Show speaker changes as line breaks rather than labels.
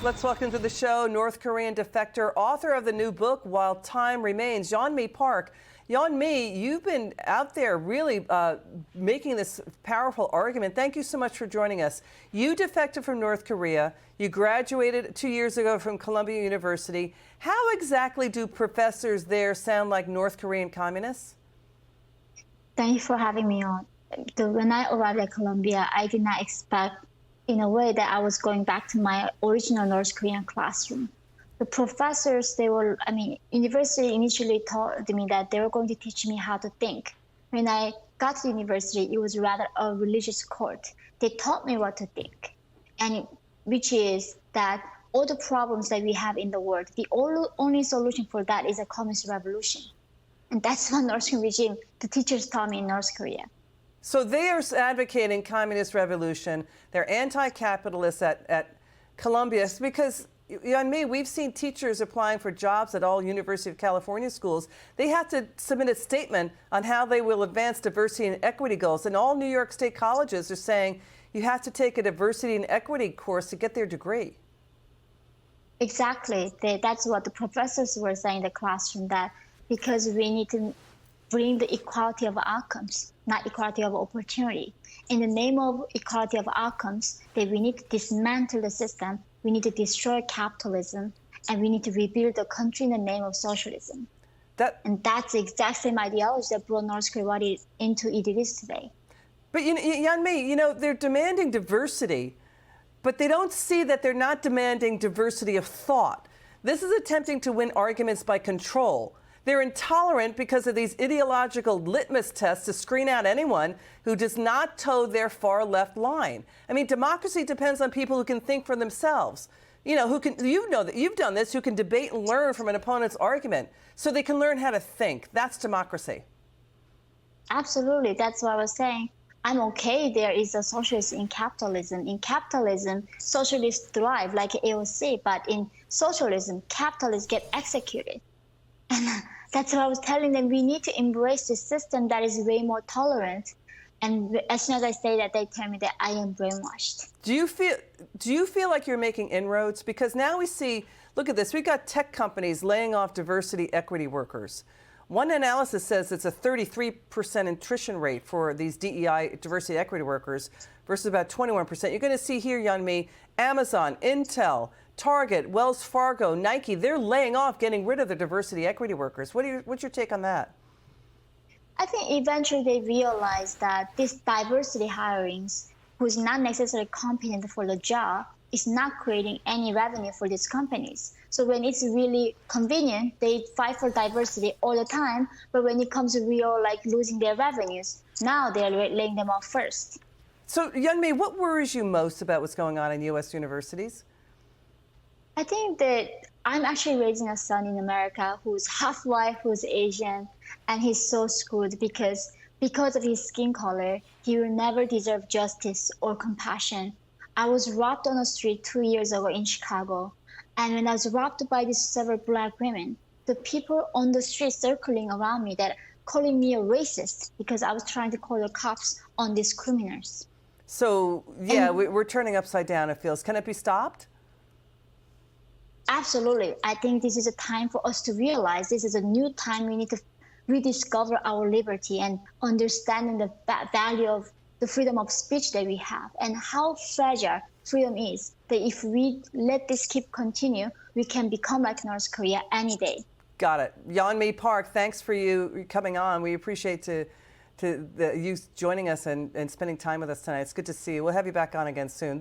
Let's welcome to the show North Korean defector, author of the new book, While Time Remains, Yeonmi Park. Yeonmi, you've been out there really making this powerful argument. Thank you so much for joining us. You defected from North Korea. You graduated 2 years ago from Columbia University. How exactly do professors there sound like North Korean communists?
Thank you for having me on. When I arrived at Columbia, I did not expect in a way that I was going back to my original North Korean classroom. The professors, university initially told me that they were going to teach me how to think. When I got to university, it was rather a religious court. They taught me what to think, and which is that all the problems that we have in the world, the only solution for that is a communist revolution. And that's what North Korean regime, the teachers taught me in North Korea.
So they are advocating communist revolution. They're anti-capitalists at Columbia because, Yeonmi, we've seen teachers applying for jobs at all University of California schools. They have to submit a statement on how they will advance diversity and equity goals. And all New York State colleges are saying you have to take a diversity and equity course to get their degree.
Exactly. That's what the professors were saying in the classroom, that because we need to bring the equality of outcomes, not equality of opportunity. In the name of equality of outcomes, that we need to dismantle the system, we need to destroy capitalism, and we need to rebuild the country in the name of socialism. And that's the exact same ideology that brought North Korea into it is today.
But Yeonmi, they're demanding diversity, but they don't see that they're not demanding diversity of thought. This is attempting to win arguments by control. They're intolerant because of these ideological litmus tests to screen out anyone who does not toe their far left line. I mean, democracy depends on people who can think for themselves. You know that you've done this, who can debate and learn from an opponent's argument so they can learn how to think. That's democracy.
Absolutely. That's what I was saying. I'm okay there is a socialism in capitalism. In capitalism, socialists thrive like AOC, but in socialism, capitalists get executed. And that's what I was telling them. We need to embrace the system that is way more tolerant. And as soon as I say that, they tell me that I am brainwashed.
Do you feel like you're making inroads? Because now we see, look at this, we've got tech companies laying off diversity equity workers. One analysis says it's a 33% attrition rate for these DEI, diversity equity workers, versus about 21%. You're going to see here, Yeonmi, Amazon, Intel, Target, Wells Fargo, Nike, they're laying off, getting rid of the diversity equity workers. What's your take on that?
I think eventually they realize that this diversity hirings, who's not necessarily competent for the job, is not creating any revenue for these companies. So when it's really convenient, they fight for diversity all the time. But when it comes to real, losing their revenues, now they're laying them off first.
So, Yeonmi, what worries you most about what's going on in U.S. universities?
I think that I'm actually raising a son in America who's half white, who's Asian, and he's so screwed because of his skin color, he will never deserve justice or compassion. I was robbed on the street 2 years ago in Chicago, and when I was robbed by these several black women, the people on the street circling around me that calling me a racist because I was trying to call the cops on these criminals.
So, yeah, we're turning upside down, it feels. Can it be stopped?
Absolutely. I think this is a time for us to realize this is a new time. We need to rediscover our liberty and understanding the value of the freedom of speech that we have and how fragile freedom is, that if we let this keep continue, we can become like North Korea any day.
Got it. Yeonmi Park, thanks for you coming on. We appreciate you joining us and spending time with us tonight. It's good to see you. We'll have you back on again soon.